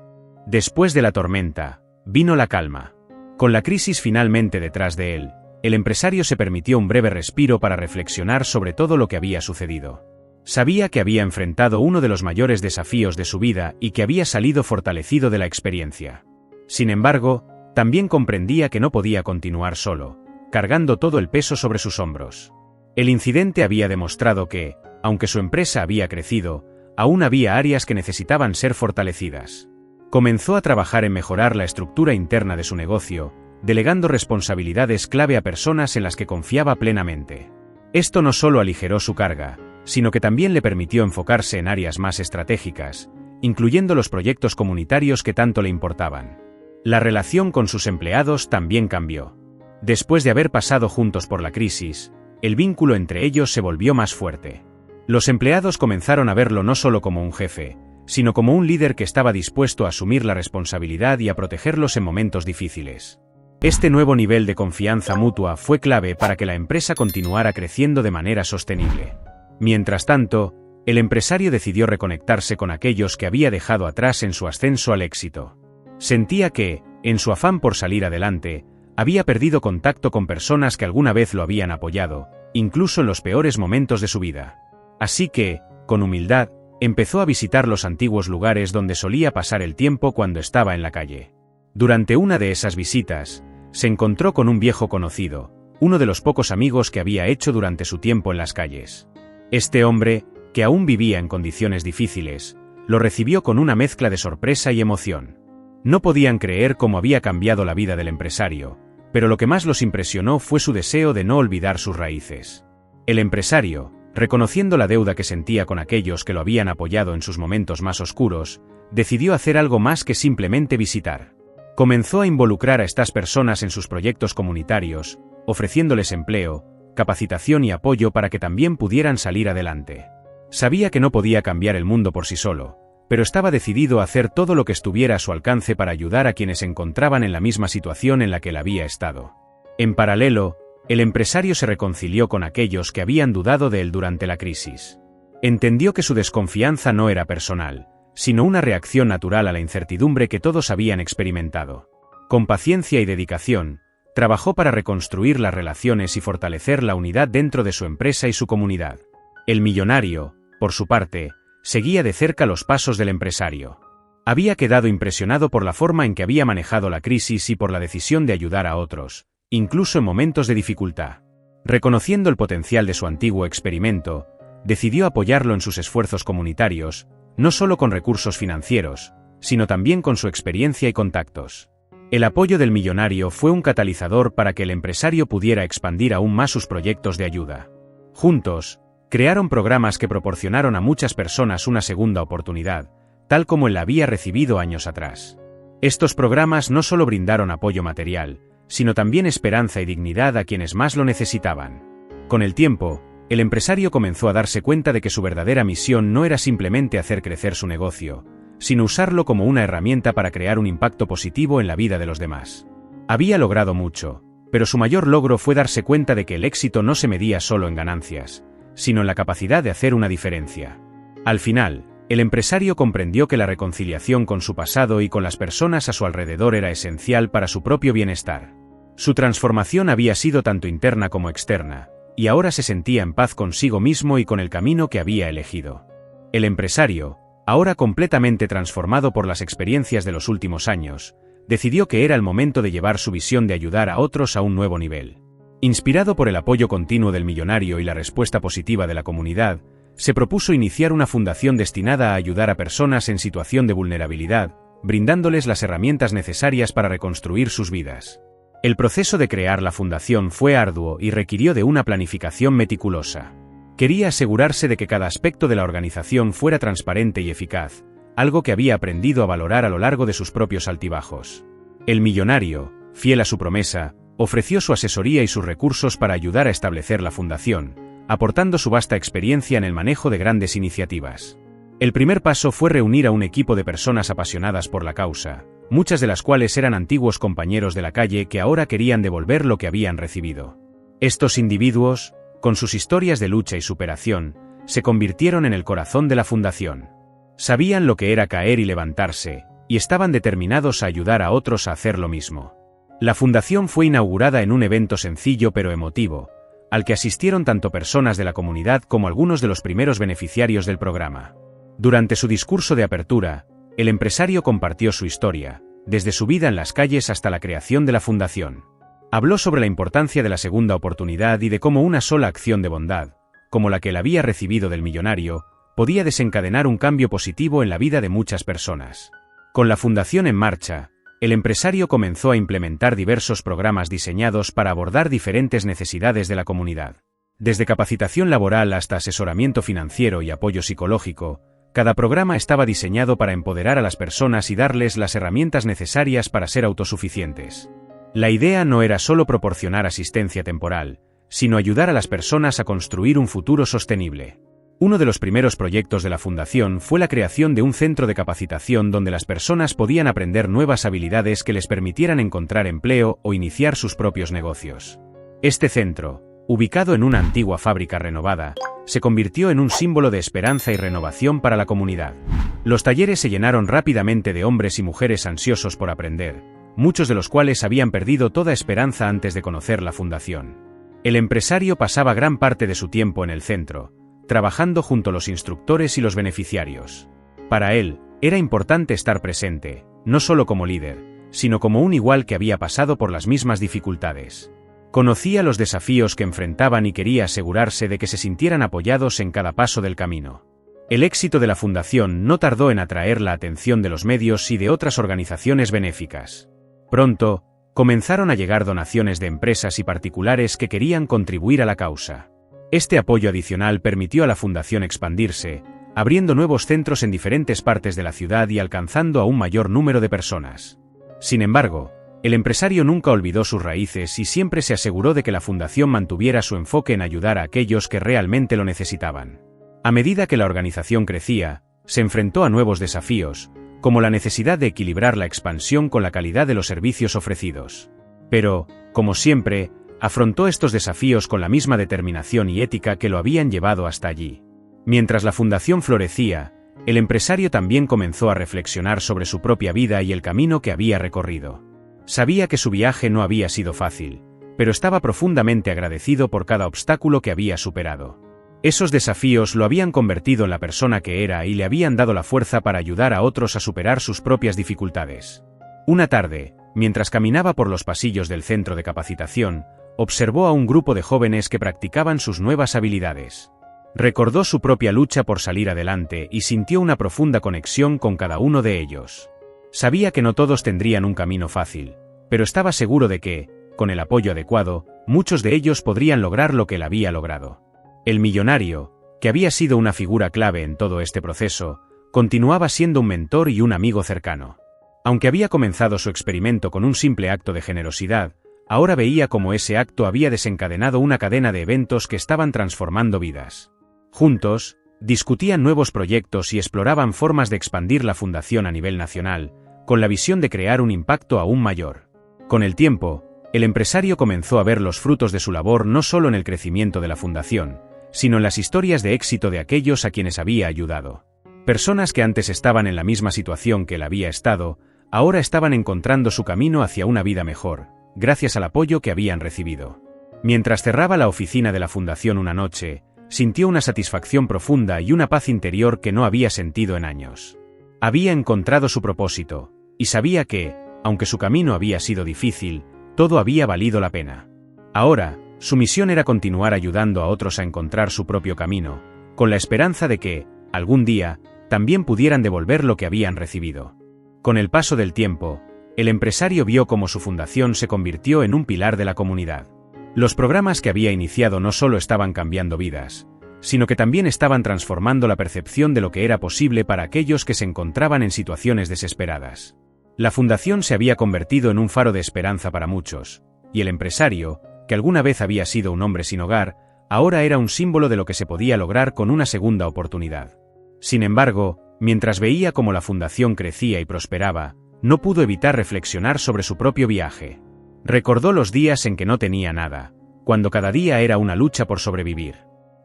Después de la tormenta, vino la calma. Con la crisis finalmente detrás de él, el empresario se permitió un breve respiro para reflexionar sobre todo lo que había sucedido. Sabía que había enfrentado uno de los mayores desafíos de su vida y que había salido fortalecido de la experiencia. Sin embargo, también comprendía que no podía continuar solo, cargando todo el peso sobre sus hombros. El incidente había demostrado que, aunque su empresa había crecido, aún había áreas que necesitaban ser fortalecidas. Comenzó a trabajar en mejorar la estructura interna de su negocio, delegando responsabilidades clave a personas en las que confiaba plenamente. Esto no solo aligeró su carga, sino que también le permitió enfocarse en áreas más estratégicas, incluyendo los proyectos comunitarios que tanto le importaban. La relación con sus empleados también cambió. Después de haber pasado juntos por la crisis, el vínculo entre ellos se volvió más fuerte. Los empleados comenzaron a verlo no solo como un jefe, sino como un líder que estaba dispuesto a asumir la responsabilidad y a protegerlos en momentos difíciles. Este nuevo nivel de confianza mutua fue clave para que la empresa continuara creciendo de manera sostenible. Mientras tanto, el empresario decidió reconectarse con aquellos que había dejado atrás en su ascenso al éxito. Sentía que, en su afán por salir adelante, había perdido contacto con personas que alguna vez lo habían apoyado, incluso en los peores momentos de su vida. Así que, con humildad, empezó a visitar los antiguos lugares donde solía pasar el tiempo cuando estaba en la calle. Durante una de esas visitas, se encontró con un viejo conocido, uno de los pocos amigos que había hecho durante su tiempo en las calles. Este hombre, que aún vivía en condiciones difíciles, lo recibió con una mezcla de sorpresa y emoción. No podían creer cómo había cambiado la vida del empresario, pero lo que más los impresionó fue su deseo de no olvidar sus raíces. El empresario, reconociendo la deuda que sentía con aquellos que lo habían apoyado en sus momentos más oscuros, decidió hacer algo más que simplemente visitar. Comenzó a involucrar a estas personas en sus proyectos comunitarios, ofreciéndoles empleo, capacitación y apoyo para que también pudieran salir adelante. Sabía que no podía cambiar el mundo por sí solo, pero estaba decidido a hacer todo lo que estuviera a su alcance para ayudar a quienes se encontraban en la misma situación en la que él había estado. En paralelo, el empresario se reconcilió con aquellos que habían dudado de él durante la crisis. Entendió que su desconfianza no era personal, sino una reacción natural a la incertidumbre que todos habían experimentado. Con paciencia y dedicación, trabajó para reconstruir las relaciones y fortalecer la unidad dentro de su empresa y su comunidad. El millonario, por su parte, seguía de cerca los pasos del empresario. Había quedado impresionado por la forma en que había manejado la crisis y por la decisión de ayudar a otros, incluso en momentos de dificultad. Reconociendo el potencial de su antiguo experimento, decidió apoyarlo en sus esfuerzos comunitarios, no solo con recursos financieros, sino también con su experiencia y contactos. El apoyo del millonario fue un catalizador para que el empresario pudiera expandir aún más sus proyectos de ayuda. Juntos, crearon programas que proporcionaron a muchas personas una segunda oportunidad, tal como él la había recibido años atrás. Estos programas no solo brindaron apoyo material, sino también esperanza y dignidad a quienes más lo necesitaban. Con el tiempo, el empresario comenzó a darse cuenta de que su verdadera misión no era simplemente hacer crecer su negocio, sino usarlo como una herramienta para crear un impacto positivo en la vida de los demás. Había logrado mucho, pero su mayor logro fue darse cuenta de que el éxito no se medía solo en ganancias, sino en la capacidad de hacer una diferencia. Al final, el empresario comprendió que la reconciliación con su pasado y con las personas a su alrededor era esencial para su propio bienestar. Su transformación había sido tanto interna como externa, y ahora se sentía en paz consigo mismo y con el camino que había elegido. El empresario, ahora completamente transformado por las experiencias de los últimos años, decidió que era el momento de llevar su visión de ayudar a otros a un nuevo nivel. Inspirado por el apoyo continuo del millonario y la respuesta positiva de la comunidad, se propuso iniciar una fundación destinada a ayudar a personas en situación de vulnerabilidad, brindándoles las herramientas necesarias para reconstruir sus vidas. El proceso de crear la fundación fue arduo y requirió de una planificación meticulosa. Quería asegurarse de que cada aspecto de la organización fuera transparente y eficaz, algo que había aprendido a valorar a lo largo de sus propios altibajos. El millonario, fiel a su promesa, ofreció su asesoría y sus recursos para ayudar a establecer la fundación, aportando su vasta experiencia en el manejo de grandes iniciativas. El primer paso fue reunir a un equipo de personas apasionadas por la causa, muchas de las cuales eran antiguos compañeros de la calle que ahora querían devolver lo que habían recibido. Estos individuos, con sus historias de lucha y superación, se convirtieron en el corazón de la fundación. Sabían lo que era caer y levantarse, y estaban determinados a ayudar a otros a hacer lo mismo. La fundación fue inaugurada en un evento sencillo pero emotivo, al que asistieron tanto personas de la comunidad como algunos de los primeros beneficiarios del programa. Durante su discurso de apertura, el empresario compartió su historia, desde su vida en las calles hasta la creación de la fundación. Habló sobre la importancia de la segunda oportunidad y de cómo una sola acción de bondad, como la que él había recibido del millonario, podía desencadenar un cambio positivo en la vida de muchas personas. Con la fundación en marcha, el empresario comenzó a implementar diversos programas diseñados para abordar diferentes necesidades de la comunidad. Desde capacitación laboral hasta asesoramiento financiero y apoyo psicológico, cada programa estaba diseñado para empoderar a las personas y darles las herramientas necesarias para ser autosuficientes. La idea no era solo proporcionar asistencia temporal, sino ayudar a las personas a construir un futuro sostenible. Uno de los primeros proyectos de la fundación fue la creación de un centro de capacitación donde las personas podían aprender nuevas habilidades que les permitieran encontrar empleo o iniciar sus propios negocios. Este centro, ubicado en una antigua fábrica renovada, se convirtió en un símbolo de esperanza y renovación para la comunidad. Los talleres se llenaron rápidamente de hombres y mujeres ansiosos por aprender, muchos de los cuales habían perdido toda esperanza antes de conocer la fundación. El empresario pasaba gran parte de su tiempo en el centro, trabajando junto a los instructores y los beneficiarios. Para él, era importante estar presente, no solo como líder, sino como un igual que había pasado por las mismas dificultades. Conocía los desafíos que enfrentaban y quería asegurarse de que se sintieran apoyados en cada paso del camino. El éxito de la fundación no tardó en atraer la atención de los medios y de otras organizaciones benéficas. Pronto, comenzaron a llegar donaciones de empresas y particulares que querían contribuir a la causa. Este apoyo adicional permitió a la fundación expandirse, abriendo nuevos centros en diferentes partes de la ciudad y alcanzando a un mayor número de personas. Sin embargo, el empresario nunca olvidó sus raíces y siempre se aseguró de que la fundación mantuviera su enfoque en ayudar a aquellos que realmente lo necesitaban. A medida que la organización crecía, se enfrentó a nuevos desafíos, como la necesidad de equilibrar la expansión con la calidad de los servicios ofrecidos. Pero, como siempre, afrontó estos desafíos con la misma determinación y ética que lo habían llevado hasta allí. Mientras la fundación florecía, el empresario también comenzó a reflexionar sobre su propia vida y el camino que había recorrido. Sabía que su viaje no había sido fácil, pero estaba profundamente agradecido por cada obstáculo que había superado. Esos desafíos lo habían convertido en la persona que era y le habían dado la fuerza para ayudar a otros a superar sus propias dificultades. Una tarde, mientras caminaba por los pasillos del centro de capacitación, observó a un grupo de jóvenes que practicaban sus nuevas habilidades. Recordó su propia lucha por salir adelante y sintió una profunda conexión con cada uno de ellos. Sabía que no todos tendrían un camino fácil, pero estaba seguro de que, con el apoyo adecuado, muchos de ellos podrían lograr lo que él había logrado. El millonario, que había sido una figura clave en todo este proceso, continuaba siendo un mentor y un amigo cercano. Aunque había comenzado su experimento con un simple acto de generosidad, ahora veía cómo ese acto había desencadenado una cadena de eventos que estaban transformando vidas. Juntos, discutían nuevos proyectos y exploraban formas de expandir la fundación a nivel nacional, con la visión de crear un impacto aún mayor. Con el tiempo, el empresario comenzó a ver los frutos de su labor no solo en el crecimiento de la fundación, sino en las historias de éxito de aquellos a quienes había ayudado. Personas que antes estaban en la misma situación que él había estado, ahora estaban encontrando su camino hacia una vida mejor, gracias al apoyo que habían recibido. Mientras cerraba la oficina de la fundación una noche, sintió una satisfacción profunda y una paz interior que no había sentido en años. Había encontrado su propósito, y sabía que, aunque su camino había sido difícil, todo había valido la pena. Ahora, su misión era continuar ayudando a otros a encontrar su propio camino, con la esperanza de que, algún día, también pudieran devolver lo que habían recibido. Con el paso del tiempo, el empresario vio cómo su fundación se convirtió en un pilar de la comunidad. Los programas que había iniciado no solo estaban cambiando vidas, sino que también estaban transformando la percepción de lo que era posible para aquellos que se encontraban en situaciones desesperadas. La fundación se había convertido en un faro de esperanza para muchos, y el empresario, que alguna vez había sido un hombre sin hogar, ahora era un símbolo de lo que se podía lograr con una segunda oportunidad. Sin embargo, mientras veía cómo la fundación crecía y prosperaba, no pudo evitar reflexionar sobre su propio viaje. Recordó los días en que no tenía nada, cuando cada día era una lucha por sobrevivir.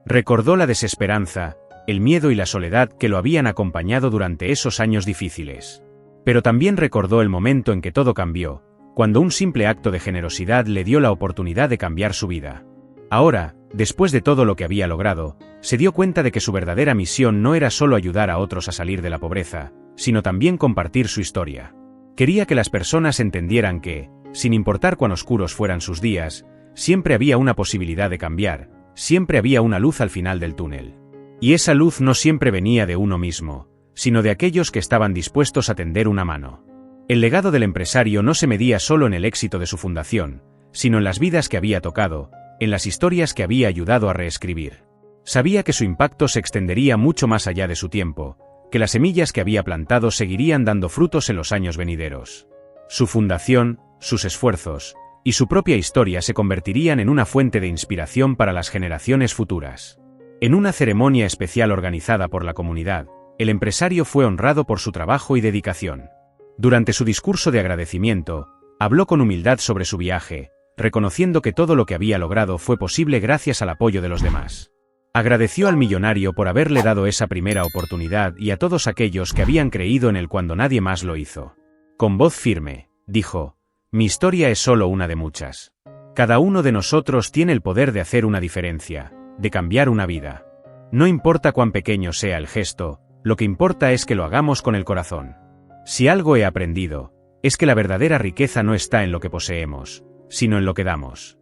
Recordó la desesperanza, el miedo y la soledad que lo habían acompañado durante esos años difíciles. Pero también recordó el momento en que todo cambió, cuando un simple acto de generosidad le dio la oportunidad de cambiar su vida. Ahora, después de todo lo que había logrado, se dio cuenta de que su verdadera misión no era solo ayudar a otros a salir de la pobreza, sino también compartir su historia. Quería que las personas entendieran que, sin importar cuán oscuros fueran sus días, siempre había una posibilidad de cambiar, siempre había una luz al final del túnel. Y esa luz no siempre venía de uno mismo, sino de aquellos que estaban dispuestos a tender una mano. El legado del empresario no se medía solo en el éxito de su fundación, sino en las vidas que había tocado, en las historias que había ayudado a reescribir. Sabía que su impacto se extendería mucho más allá de su tiempo, que las semillas que había plantado seguirían dando frutos en los años venideros. Su fundación, sus esfuerzos y su propia historia se convertirían en una fuente de inspiración para las generaciones futuras. En una ceremonia especial organizada por la comunidad, el empresario fue honrado por su trabajo y dedicación. Durante su discurso de agradecimiento, habló con humildad sobre su viaje, reconociendo que todo lo que había logrado fue posible gracias al apoyo de los demás. Agradeció al millonario por haberle dado esa primera oportunidad y a todos aquellos que habían creído en él cuando nadie más lo hizo. Con voz firme, dijo: «Mi historia es solo una de muchas. Cada uno de nosotros tiene el poder de hacer una diferencia, de cambiar una vida. No importa cuán pequeño sea el gesto, lo que importa es que lo hagamos con el corazón. Si algo he aprendido, es que la verdadera riqueza no está en lo que poseemos, sino en lo que damos».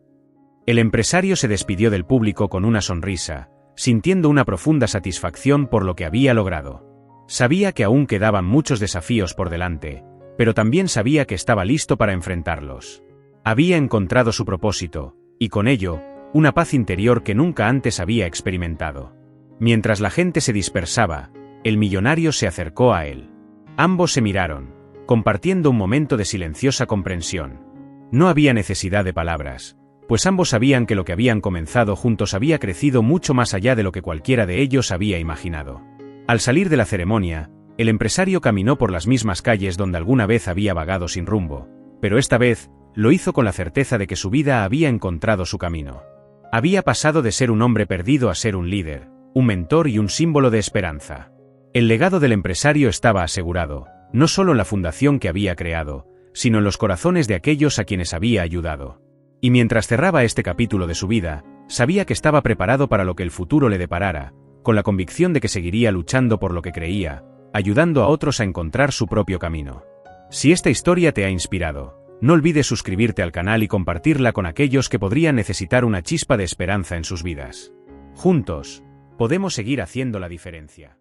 El empresario se despidió del público con una sonrisa, sintiendo una profunda satisfacción por lo que había logrado. Sabía que aún quedaban muchos desafíos por delante, pero también sabía que estaba listo para enfrentarlos. Había encontrado su propósito, y con ello, una paz interior que nunca antes había experimentado. Mientras la gente se dispersaba, el millonario se acercó a él. Ambos se miraron, compartiendo un momento de silenciosa comprensión. No había necesidad de palabras, pues ambos sabían que lo que habían comenzado juntos había crecido mucho más allá de lo que cualquiera de ellos había imaginado. Al salir de la ceremonia, el empresario caminó por las mismas calles donde alguna vez había vagado sin rumbo, pero esta vez, lo hizo con la certeza de que su vida había encontrado su camino. Había pasado de ser un hombre perdido a ser un líder, un mentor y un símbolo de esperanza. El legado del empresario estaba asegurado, no solo en la fundación que había creado, sino en los corazones de aquellos a quienes había ayudado. Y mientras cerraba este capítulo de su vida, sabía que estaba preparado para lo que el futuro le deparara, con la convicción de que seguiría luchando por lo que creía, ayudando a otros a encontrar su propio camino. Si esta historia te ha inspirado, no olvides suscribirte al canal y compartirla con aquellos que podrían necesitar una chispa de esperanza en sus vidas. Juntos, podemos seguir haciendo la diferencia.